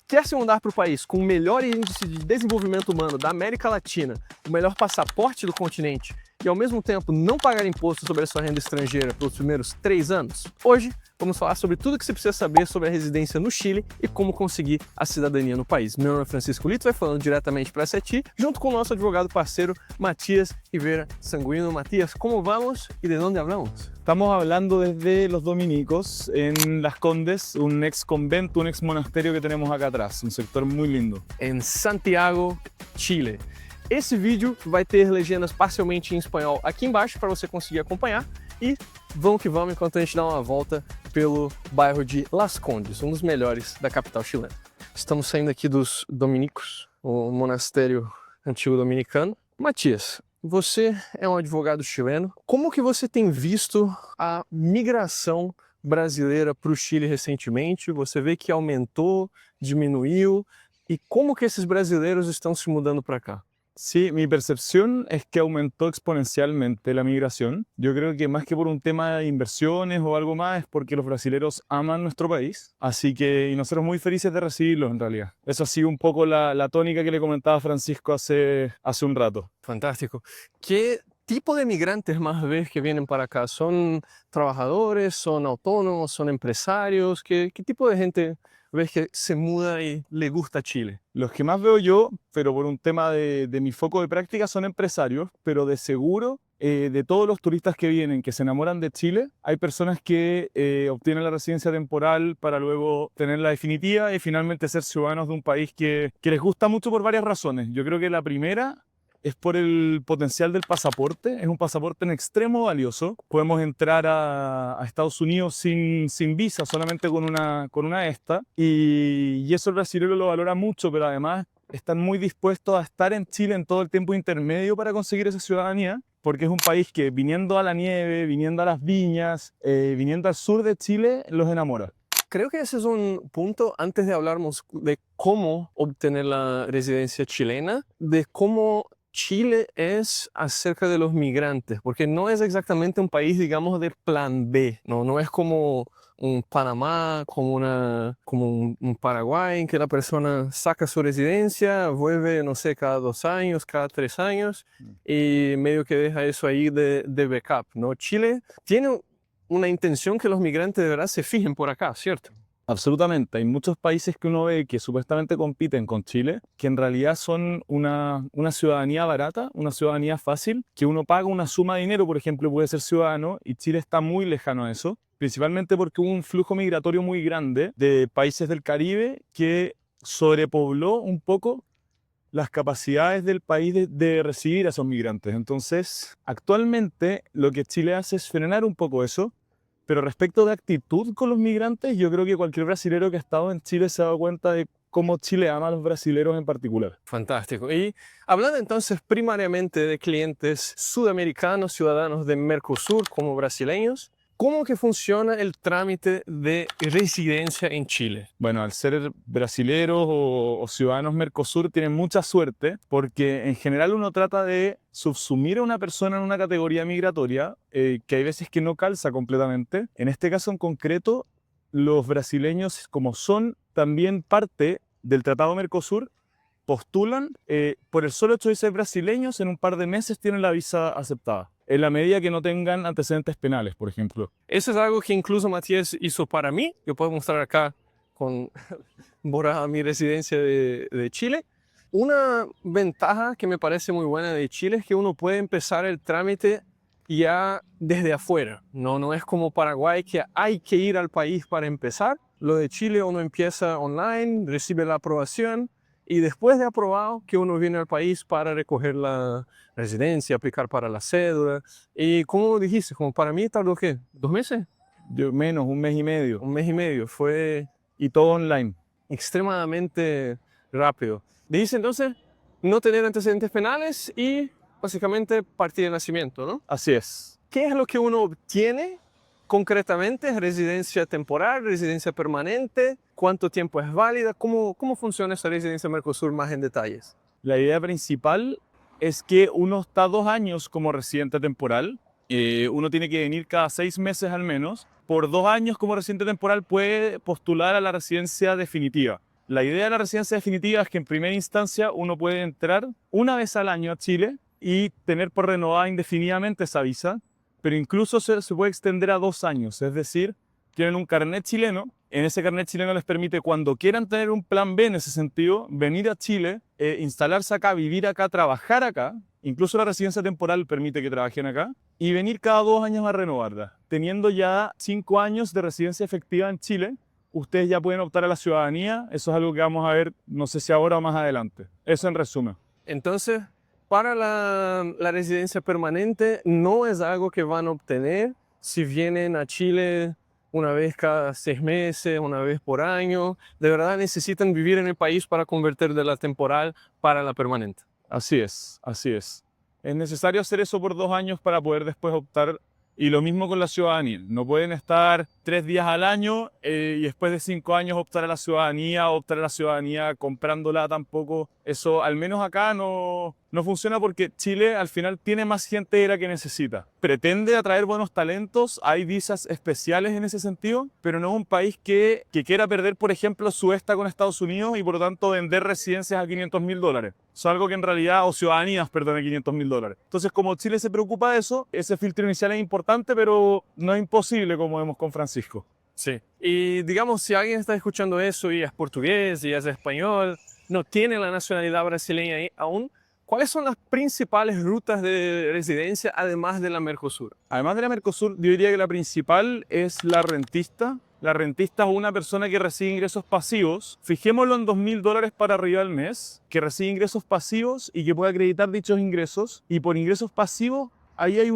Quer se mudar para o país com o melhor índice de desenvolvimento humano da América Latina, o melhor passaporte do continente e ao mesmo tempo não pagar imposto sobre a sua renda estrangeira pelos primeiros 3 anos? Hoje vamos falar sobre tudo o que você precisa saber sobre a residência no Chile e como conseguir a cidadania no país. Meu nome é Francisco Lito, vai falando diretamente para a SETI, junto com o nosso advogado parceiro Matías Rivera Sanguino. Matías, ¿cómo vamos y de dónde hablamos? Estamos hablando desde Los Dominicos, en Las Condes, un ex convento, un ex monasterio que tenemos acá atrás, un sector muy lindo. Em Santiago, Chile. Esse vídeo vai ter legendas parcialmente em espanhol aqui embaixo para você conseguir acompanhar e vamos que vamos enquanto a gente dá uma volta pelo bairro de Las Condes, um dos melhores da capital chilena. Estamos saindo aqui dos Dominicos, o monastério antigo dominicano. Matias, você é um advogado chileno. Como que você tem visto a migração brasileira para o Chile recentemente? Você vê que aumentou, diminuiu? E como que esses brasileiros estão se mudando para cá? Sí, mi percepción es que aumentó exponencialmente la migración. Yo creo que más que por un tema de inversiones o algo más, es porque los brasileros aman nuestro país. Así que, y nosotros muy felices de recibirlos en realidad. Eso ha sido un poco la tónica que le comentaba a Francisco hace un rato. Fantástico. ¿Qué tipo de migrantes más ves que vienen para acá? ¿Son trabajadores, son autónomos, son empresarios? ¿Qué tipo de gente ves que se muda y le gusta Chile? Los que más veo yo, pero por un tema de mi foco de práctica, son empresarios, pero de seguro, de todos los turistas que vienen, que se enamoran de Chile, hay personas que obtienen la residencia temporal para luego tener la definitiva y finalmente ser ciudadanos de un país que les gusta mucho por varias razones. Yo creo que la primera es por el potencial del pasaporte. Es un pasaporte en extremo valioso. Podemos entrar a Estados Unidos sin visa, solamente con una ESTA. Y eso el brasileño lo valora mucho, pero además están muy dispuestos a estar en Chile en todo el tiempo intermedio para conseguir esa ciudadanía, porque es un país que, viniendo a la nieve, viniendo a las viñas, viniendo al sur de Chile, los enamora. Creo que ese es un punto, antes de hablarnos de cómo obtener la residencia chilena, de cómo Chile es acerca de los migrantes, porque no es exactamente un país, digamos, de plan B, no es como un Panamá, como un Paraguay, en que la persona saca su residencia, vuelve, no sé, cada 2 años, cada 3 años, y medio que deja eso ahí de backup, ¿no? Chile tiene una intención que los migrantes de verdad se fijen por acá, ¿cierto? Absolutamente. Hay muchos países que uno ve que supuestamente compiten con Chile, que en realidad son una ciudadanía barata, una ciudadanía fácil, que uno paga una suma de dinero, por ejemplo, puede ser ciudadano, y Chile está muy lejano a eso, principalmente porque hubo un flujo migratorio muy grande de países del Caribe que sobrepobló un poco las capacidades del país de recibir a esos migrantes. Entonces, actualmente lo que Chile hace es frenar un poco eso. Pero respecto de actitud con los migrantes, yo creo que cualquier brasilero que ha estado en Chile se ha dado cuenta de cómo Chile ama a los brasileros en particular. Fantástico. Y hablando entonces primariamente de clientes sudamericanos, ciudadanos de Mercosur como brasileños, ¿cómo que funciona el trámite de residencia en Chile? Bueno, al ser brasileros o ciudadanos Mercosur tienen mucha suerte porque en general uno trata de subsumir a una persona en una categoría migratoria que hay veces que no calza completamente. En este caso en concreto, los brasileños, como son también parte del Tratado Mercosur, postulan por el solo hecho de ser brasileños, en un par de meses tienen la visa aceptada. En la medida que no tengan antecedentes penales, por ejemplo. Eso es algo que incluso Matías hizo para mí. Yo puedo mostrar acá con borrada mi residencia de Chile. Una ventaja que me parece muy buena de Chile es que uno puede empezar el trámite ya desde afuera. No es como Paraguay, que hay que ir al país para empezar. Lo de Chile uno empieza online, recibe la aprobación y después de aprobado que uno viene al país para recoger la residencia, aplicar para la cédula. Y como dijiste, como para mí tardó ¿qué? ¿2 meses? Yo, menos, 1 mes y medio. 1 mes y medio. Fue Y todo online. extremadamente rápido. Dijiste entonces no tener antecedentes penales y básicamente partida de nacimiento, ¿no? Así es. ¿Qué es lo que uno obtiene concretamente? ¿Residencia temporal, residencia permanente? ¿Cuánto tiempo es válida? ¿Cómo funciona esa residencia Mercosur más en detalles? La idea principal es que uno está 2 años como residente temporal. Uno tiene que venir cada 6 meses al menos. Por 2 años como residente temporal puede postular a la residencia definitiva. La idea de la residencia definitiva es que en primera instancia uno puede entrar una vez al año a Chile y tener por renovada indefinidamente esa visa, pero incluso se puede extender a 2 años, es decir, tienen un carnet chileno, en ese carnet chileno les permite cuando quieran tener un plan B en ese sentido, venir a Chile, instalarse acá, vivir acá, trabajar acá, incluso la residencia temporal permite que trabajen acá, y venir cada 2 años a renovarla. Teniendo ya 5 años de residencia efectiva en Chile, ustedes ya pueden optar a la ciudadanía. Eso es algo que vamos a ver, no sé si ahora o más adelante. Eso en resumen. Entonces, para la residencia permanente no es algo que van a obtener si vienen a Chile una vez cada 6 meses, una vez por año. De verdad necesitan vivir en el país para convertir de la temporal para la permanente. Así es, así es. Es necesario hacer eso por 2 años para poder después optar. Y lo mismo con la ciudadanía. No pueden estar 3 días al año y después de 5 años optar a la ciudadanía comprándola tampoco. Eso, al menos acá, no funciona porque Chile al final tiene más gente de la que necesita. Pretende atraer buenos talentos, hay visas especiales en ese sentido, pero no es un país que quiera perder, por ejemplo, su esta con Estados Unidos y por lo tanto vender residencias a $500.000. Es algo que en realidad, o ciudadanías, perdón, a $500.000. Entonces, como Chile se preocupa de eso, ese filtro inicial es importante, pero no es imposible, como vemos con Francisco. Sí. Y digamos, si alguien está escuchando eso y es portugués y es español, no tiene la nacionalidad brasileña aún, ¿cuáles son las principales rutas de residencia además de la Mercosur? Además de la Mercosur, yo diría que la principal es la rentista. La rentista es una persona que recibe ingresos pasivos. Fijémoslo en $2.000 para arriba al mes, que recibe ingresos pasivos y que puede acreditar dichos ingresos. Y por ingresos pasivos, ahí hay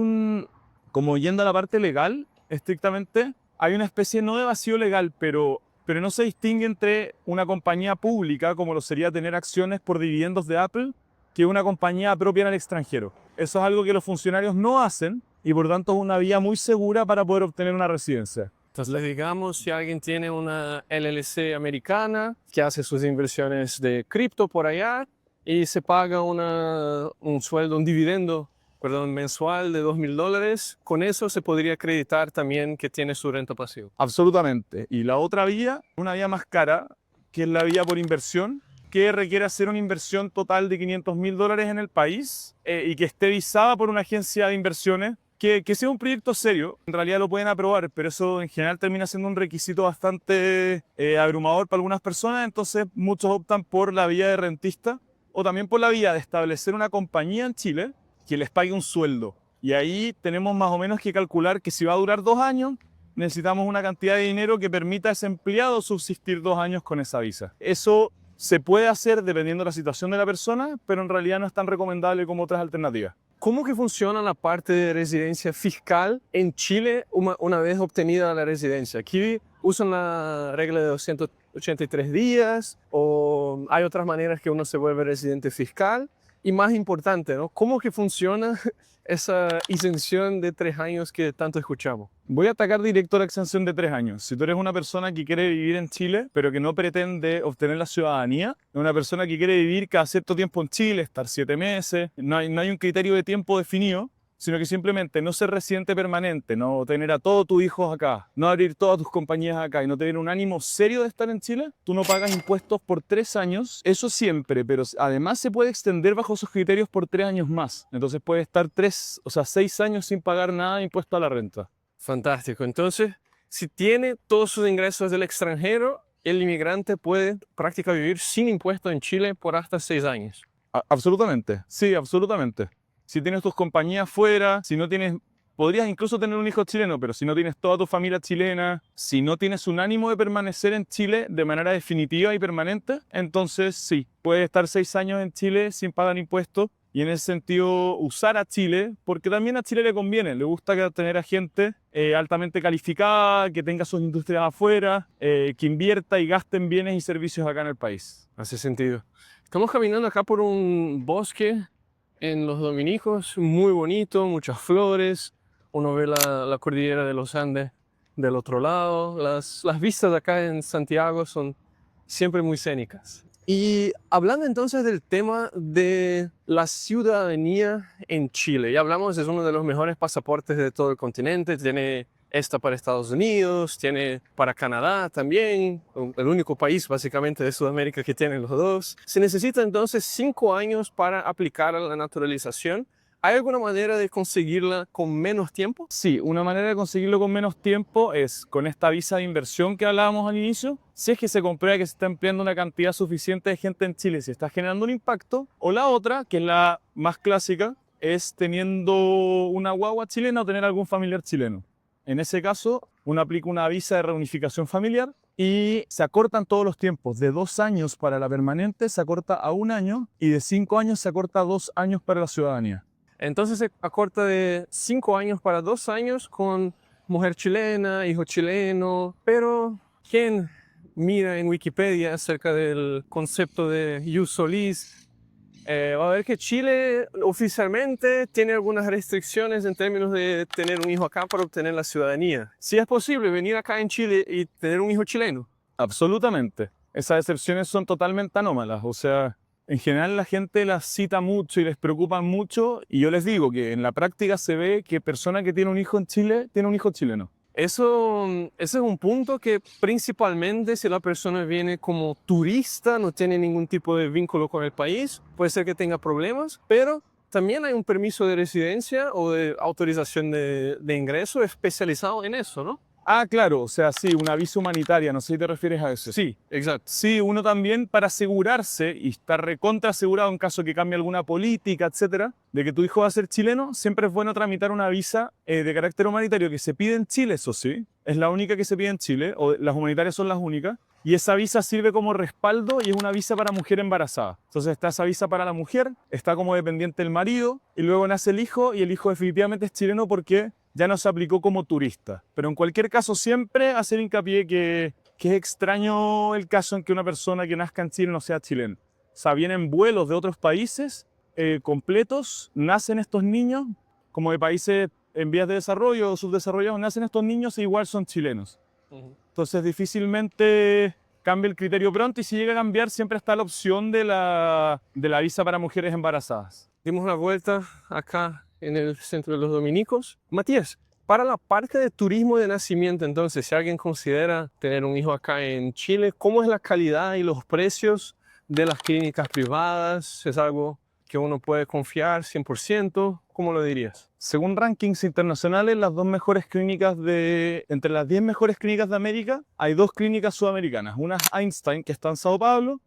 como yendo a la parte legal, estrictamente, hay una especie no de vacío legal, pero no se distingue entre una compañía pública, como lo sería tener acciones por dividendos de Apple, que una compañía propia en el extranjero. Eso es algo que los funcionarios no hacen y por tanto es una vía muy segura para poder obtener una residencia. Entonces, digamos, si alguien tiene una LLC americana que hace sus inversiones de cripto por allá y se paga un sueldo, un dividendo, perdón, mensual de $2.000, con eso se podría acreditar también que tiene su renta pasiva. Absolutamente. Y la otra vía, una vía más cara, que es la vía por inversión, que requiere hacer una inversión total de $500.000 en el país y que esté visada por una agencia de inversiones, que sea un proyecto serio. En realidad lo pueden aprobar, pero eso en general termina siendo un requisito bastante abrumador para algunas personas, entonces muchos optan por la vía de rentista o también por la vía de establecer una compañía en Chile que les pague un sueldo. Y ahí tenemos más o menos que calcular que si va a durar 2 años, necesitamos una cantidad de dinero que permita a ese empleado subsistir 2 años con esa visa. Eso se puede hacer dependiendo de la situación de la persona, pero en realidad no es tan recomendable como otras alternativas. ¿Cómo que funciona la parte de residencia fiscal en Chile una vez obtenida la residencia? ¿Aquí usan la regla de 283 días o hay otras maneras que uno se vuelve residente fiscal? Y más importante, ¿no? ¿Cómo que funciona esa exención de 3 años que tanto escuchamos? Voy a atacar directo la exención de 3 años. Si tú eres una persona que quiere vivir en Chile, pero que no pretende obtener la ciudadanía, una persona que quiere vivir cada cierto tiempo en Chile, estar 7 meses, no hay un criterio de tiempo definido, sino que simplemente no ser residente permanente, no tener a todos tus hijos acá, no abrir todas tus compañías acá y no tener un ánimo serio de estar en Chile, tú no pagas impuestos por 3 años, eso siempre, pero además se puede extender bajo esos criterios por 3 años más. Entonces puede estar 6 años sin pagar nada de impuesto a la renta. Fantástico. Entonces, si tiene todos sus ingresos del extranjero, el inmigrante puede prácticamente vivir sin impuestos en Chile por hasta 6 años. Absolutamente, sí, absolutamente. Si tienes tus compañías fuera, si no tienes, podrías incluso tener un hijo chileno, pero si no tienes toda tu familia chilena, si no tienes un ánimo de permanecer en Chile de manera definitiva y permanente, entonces sí, puedes estar 6 años en Chile sin pagar impuestos y en ese sentido usar a Chile, porque también a Chile le conviene, le gusta tener a gente altamente calificada, que tenga sus industrias afuera, que invierta y gaste en bienes y servicios acá en el país. Hace sentido. Estamos caminando acá por un bosque en los Dominicos, muy bonito, muchas flores. Uno ve la cordillera de los Andes del otro lado. Las vistas acá en Santiago son siempre muy escénicas. Y hablando entonces del tema de la ciudadanía en Chile, ya hablamos, es uno de los mejores pasaportes de todo el continente, tiene esta para Estados Unidos, tiene para Canadá también, el único país básicamente de Sudamérica que tiene los dos. Se necesita entonces 5 años para aplicar a la naturalización. ¿Hay alguna manera de conseguirla con menos tiempo? Sí, una manera de conseguirlo con menos tiempo es con esta visa de inversión que hablábamos al inicio. Si es que se comprueba que se está empleando una cantidad suficiente de gente en Chile, si está generando un impacto. O la otra, que es la más clásica, es teniendo una guagua chilena o tener algún familiar chileno. En ese caso, uno aplica una visa de reunificación familiar y se acortan todos los tiempos. De 2 años para la permanente se acorta a 1 año y de 5 años se acorta a 2 años para la ciudadanía. Entonces se acorta de 5 años para 2 años con mujer chilena, hijo chileno, pero ¿quién mira en Wikipedia acerca del concepto de jus solis? Va a ver que Chile oficialmente tiene algunas restricciones en términos de tener un hijo acá para obtener la ciudadanía. Si es posible venir acá en Chile y tener un hijo chileno. Absolutamente. Esas excepciones son totalmente anómalas. O sea, en general la gente las cita mucho y les preocupa mucho. Y yo les digo que en la práctica se ve que persona que tiene un hijo en Chile tiene un hijo chileno. Ese es un punto que principalmente si la persona viene como turista, no tiene ningún tipo de vínculo con el país, puede ser que tenga problemas, pero también hay un permiso de residencia o de autorización de ingreso especializado en eso, ¿no? Ah, claro, o sea, sí, una visa humanitaria, no sé si te refieres a eso. Sí, exacto. Sí, uno también para asegurarse y estar recontra asegurado en caso que cambie alguna política, etcétera, de que tu hijo va a ser chileno, siempre es bueno tramitar una visa de carácter humanitario que se pide en Chile, eso sí, es la única que se pide en Chile, o las humanitarias son las únicas, y esa visa sirve como respaldo y es una visa para mujer embarazada. Entonces está esa visa para la mujer, está como dependiente del marido, y luego nace el hijo, y el hijo definitivamente es chileno porque ya no se aplicó como turista. Pero en cualquier caso siempre hacer hincapié que es extraño el caso en que una persona que nazca en Chile no sea chileno. O sea, vienen vuelos de otros países completos, nacen estos niños, como de países en vías de desarrollo o subdesarrollados, nacen estos niños e igual son chilenos. Entonces difícilmente cambia el criterio pronto y si llega a cambiar siempre está la opción de la visa para mujeres embarazadas. Dimos una vuelta acá en el centro de los dominicos. Matías, para la parte de turismo de nacimiento, entonces, si alguien considera tener un hijo acá en Chile, ¿cómo es la calidad y los precios de las clínicas privadas? ¿Es algo que uno puede confiar 100%? ¿Cómo lo dirías? Según rankings internacionales, entre las 10 mejores clínicas de América, hay 2 clínicas sudamericanas. Una es Einstein, que está en Sao Paulo,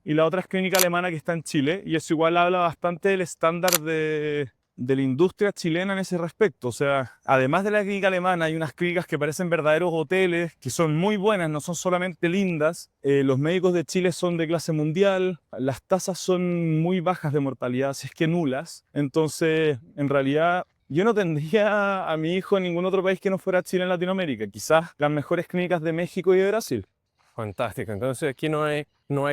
y la otra es clínica alemana, que está en Chile. Y eso igual habla bastante del estándar de la industria chilena en ese respecto. O sea, además de la clínica alemana, hay unas clínicas que parecen verdaderos hoteles, que son muy buenas, no son solamente lindas. Los médicos de Chile son de clase mundial, las tasas son muy bajas de mortalidad, si es que nulas. Entonces, en realidad, yo no tendría a mi hijo en ningún otro país que no fuera Chile en Latinoamérica. Quizás las mejores clínicas de México y de Brasil. Fantástico, entonces aquí no hay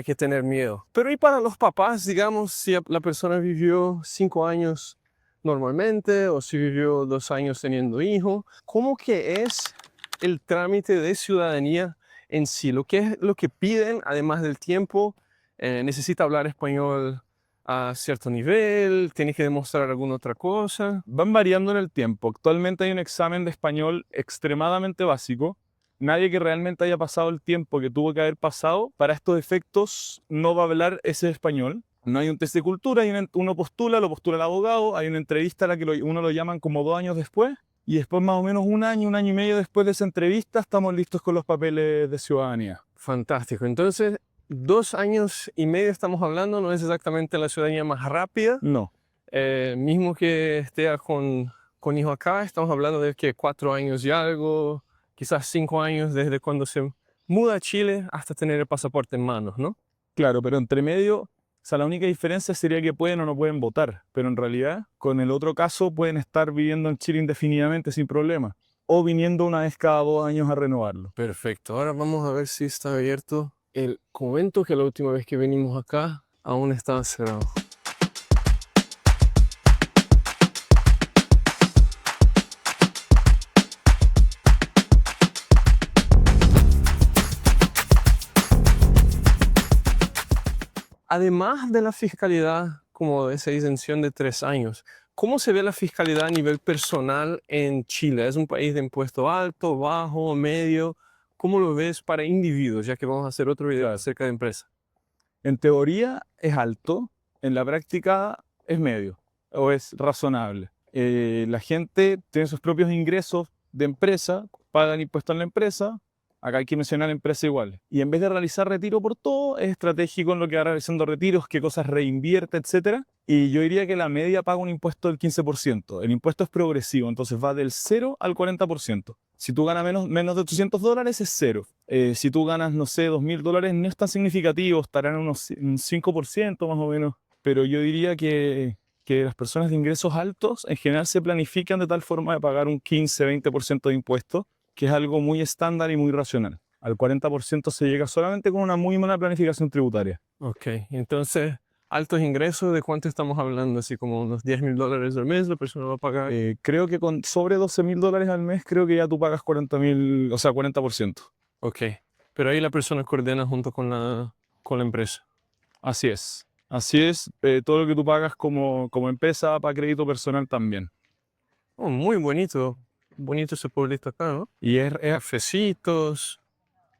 que tener miedo. Pero y para los papás, digamos, si la persona vivió 5 años normalmente o si vivió 2 años teniendo hijo, ¿cómo que es el trámite de ciudadanía en sí? ¿Lo que piden, además del tiempo? ¿Necesita hablar español a cierto nivel? ¿Tiene que demostrar alguna otra cosa? Van variando en el tiempo. Actualmente hay un examen de español extremadamente básico. Nadie que realmente haya pasado el tiempo que tuvo que haber pasado para estos efectos no va a hablar ese español. No hay un test de cultura, uno postula, lo postula el abogado, hay una entrevista a la que uno lo llaman como 2 años después, y después más o menos un año y medio después de esa entrevista estamos listos con los papeles de ciudadanía. Fantástico. Entonces, 2 años y medio estamos hablando, no es exactamente la ciudadanía más rápida. No. Mismo que esté con hijo acá, estamos hablando de que 4 años y algo, quizás 5 años desde cuando se muda a Chile hasta tener el pasaporte en manos, ¿no? Claro, pero entre medio, o sea, la única diferencia sería que pueden o no pueden votar, pero en realidad, con el otro caso, pueden estar viviendo en Chile indefinidamente sin problema, o viniendo una vez cada 2 años a renovarlo. Perfecto, ahora vamos a ver si está abierto el convento, que la última vez que venimos acá aún estaba cerrado. Además de la fiscalidad, como esa exención de 3 años, ¿Cómo se ve la fiscalidad a nivel personal en Chile? ¿Es un país de impuesto alto, bajo, medio? ¿Cómo lo ves para individuos? Ya que vamos a hacer otro video Claro. acerca de empresas. En teoría es alto, en la práctica es medio o es razonable. La gente tiene sus propios ingresos de empresa, pagan impuestos en la empresa, acá hay que mencionar empresas iguales. Y en vez de realizar retiro por todo, es estratégico en lo que va realizando retiros, qué cosas reinvierte, etc. Y yo diría que la media paga un impuesto del 15%. El impuesto es progresivo, entonces va del 0 al 40%. Si tú ganas menos de $800 es cero. Si tú ganas, no sé, $2.000 no es tan significativo, estarán unos un 5% más o menos. Pero yo diría que las personas de ingresos altos en general se planifican de tal forma de pagar un 15-20% de impuestos, que es algo muy estándar y muy racional. Al 40% se llega solamente con una muy mala planificación tributaria. Ok, entonces, altos ingresos, ¿de cuánto estamos hablando? Así como unos $10.000 al mes, la persona va a pagar. Creo que con sobre $12.000 al mes, creo que ya tú pagas 40.000, o sea, 40%. Ok, pero ahí la persona coordina junto con la empresa. Así es. Así es, todo lo que tú pagas como empresa para crédito personal también. Oh, muy bonito. Bonito ese pueblito acá, ¿no? Y Cafecitos.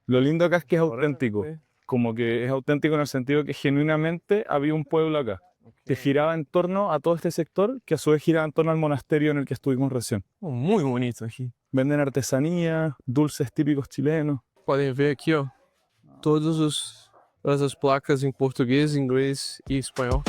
lo lindo acá es que es auténtico. Como que es auténtico en el sentido que genuinamente había un pueblo acá que giraba en torno a todo este sector, que a su vez giraba en torno al monasterio en el que estuvimos recién. Oh, muy bonito aqui. Venden artesanía, dulces típicos chilenos. Podem ver aqui, ó, todas as placas em português, inglês e espanhol.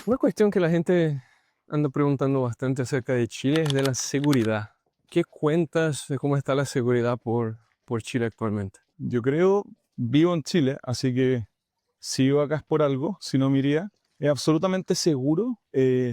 Una cuestión que la gente anda preguntando bastante acerca de Chile es de la seguridad. ¿Qué cuentas de cómo está la seguridad por Chile actualmente? Yo creo, vivo en Chile, así que si vivo acá es por algo, si no me iría. Es absolutamente seguro,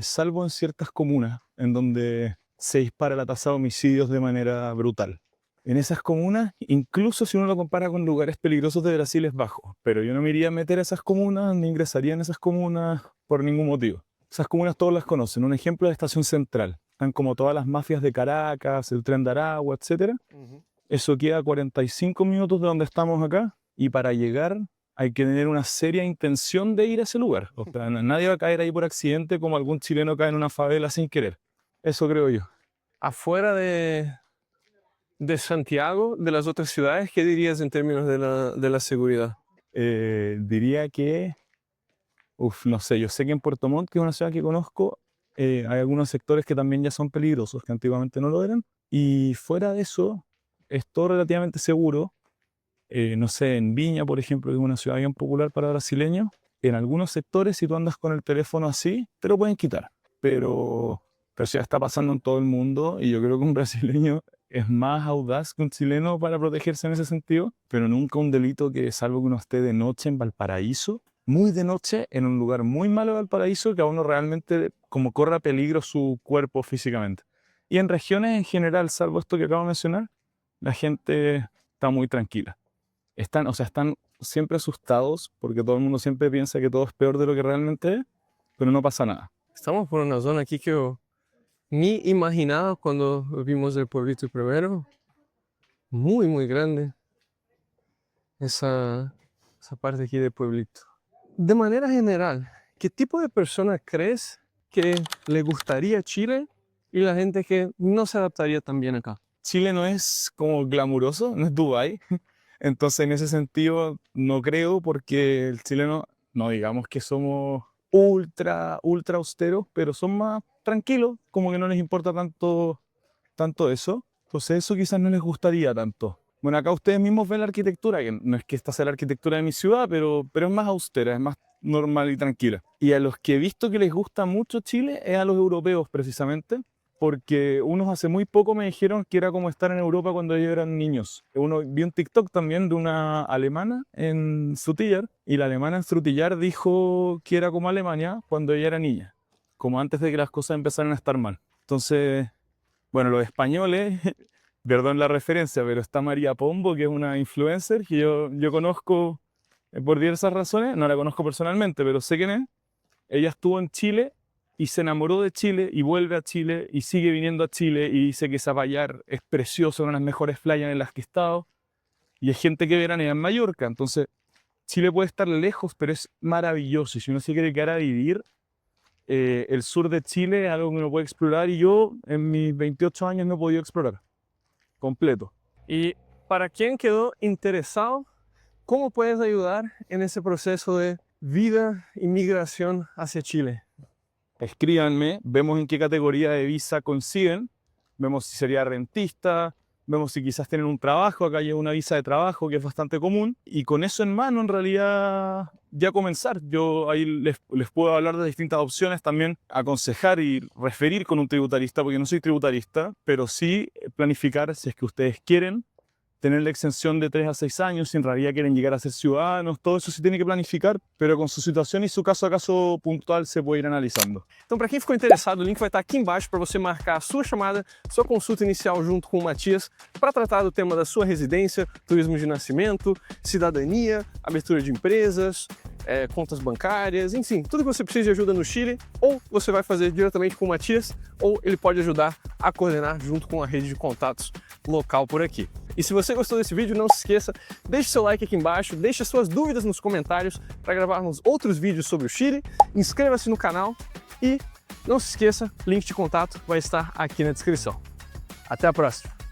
salvo en ciertas comunas en donde se dispara la tasa de homicidios de manera brutal. En esas comunas, incluso si uno lo compara con lugares peligrosos de Brasil, es bajo. Pero yo no me iría a meter a esas comunas, ni ingresaría en esas comunas por ningún motivo. Esas comunas todos las conocen. Un ejemplo es la Estación Central. Están como todas las mafias de Caracas, el Tren de Aragua, etc. Eso queda a 45 minutos de donde estamos acá. Y para llegar hay que tener una seria intención de ir a ese lugar. O sea, nadie va a caer ahí por accidente como algún chileno cae en una favela sin querer. Eso creo yo. Afuera de Santiago, de las otras ciudades, ¿qué dirías en términos de la seguridad? Diría que, no sé, yo sé que en Puerto Montt, que es una ciudad que conozco, hay algunos sectores que también ya son peligrosos, que antiguamente no lo eran. Y fuera de eso, es todo relativamente seguro. No sé, en Viña, por ejemplo, que es una ciudad bien popular para brasileños, en algunos sectores, si tú andas con el teléfono así, te lo pueden quitar. Pero eso ya está pasando en todo el mundo y yo creo que un brasileño es más audaz que un chileno para protegerse en ese sentido, pero nunca un delito que, salvo que uno esté de noche en Valparaíso, muy de noche, en un lugar muy malo de Valparaíso, que a uno realmente como corra peligro su cuerpo físicamente. Y en regiones en general, salvo esto que acabo de mencionar, la gente está muy tranquila. Están siempre asustados porque todo el mundo siempre piensa que todo es peor de lo que realmente es, pero no pasa nada. Estamos por una zona aquí que yo ni imaginaba cuando vimos el pueblito primero. Muy, muy grande esa parte aquí del pueblito. De manera general, ¿qué tipo de persona crees que le gustaría Chile y la gente que no se adaptaría tan bien acá? Chile no es como glamuroso, no es Dubái. Entonces, en ese sentido, no creo, porque el chileno, no digamos que somos ultra austeros, pero son más tranquilos, como que no les importa tanto eso. Entonces, eso quizás no les gustaría tanto. Bueno, acá ustedes mismos ven la arquitectura, que no es que esta sea la arquitectura de mi ciudad, pero es más austera, es más normal y tranquila. Y a los que he visto que les gusta mucho Chile es a los europeos, precisamente, porque unos hace muy poco me dijeron que era como estar en Europa cuando ellos eran niños. Uno vi un TikTok también de una alemana en Frutillar, y la alemana en Frutillar dijo que era como Alemania cuando ella era niña, como antes de que las cosas empezaran a estar mal. Entonces, bueno, los españoles, perdón la referencia, pero está María Pombo, que es una influencer que yo conozco por diversas razones, no la conozco personalmente, pero sé quién es. ella estuvo en Chile y se enamoró de Chile y vuelve a Chile y sigue viniendo a Chile y dice que Zapallar es precioso, una de las mejores playas en las que he estado. Y es gente que veranea en Mallorca. Entonces, Chile puede estar lejos, pero es maravilloso. Y si uno se quiere quedar a vivir, el sur de Chile es algo que uno puede explorar. Y yo, en mis 28 años, no he podido explorar completo. Y para quien quedó interesado, ¿cómo puedes ayudar en ese proceso de vida y migración hacia Chile? Escríbanme, vemos en qué categoría de visa consiguen, vemos si sería rentista, vemos si quizás tienen un trabajo, acá hay una visa de trabajo que es bastante común, y con eso en mano en realidad ya comenzar. Yo ahí les puedo hablar de distintas opciones, también aconsejar y referir con un tributarista, porque no soy tributarista, pero sí planificar si es que ustedes quieren tener la exención de 3 a 6 años, si en realidad quieren llegar a ser ciudadanos, todo eso se tiene que planificar, pero con su situação e su caso a caso puntual se pode ir analisando. Então, para quem ficou interessado, o link vai estar aqui embaixo para você marcar a sua chamada, sua consulta inicial junto com o Matias, para tratar do tema da sua residência, turismo de nascimento, cidadania, abertura de empresas, contas bancárias, enfim, tudo que você precisa de ajuda no Chile, ou você vai fazer diretamente com o Matias, ou ele pode ajudar a coordenar junto com a rede de contatos local por aqui. E se você gostou desse vídeo, não se esqueça, deixe seu like aqui embaixo, deixe suas dúvidas nos comentários para gravarmos outros vídeos sobre o Chile, inscreva-se no canal e não se esqueça, link de contato vai estar aqui na descrição. Até a próxima!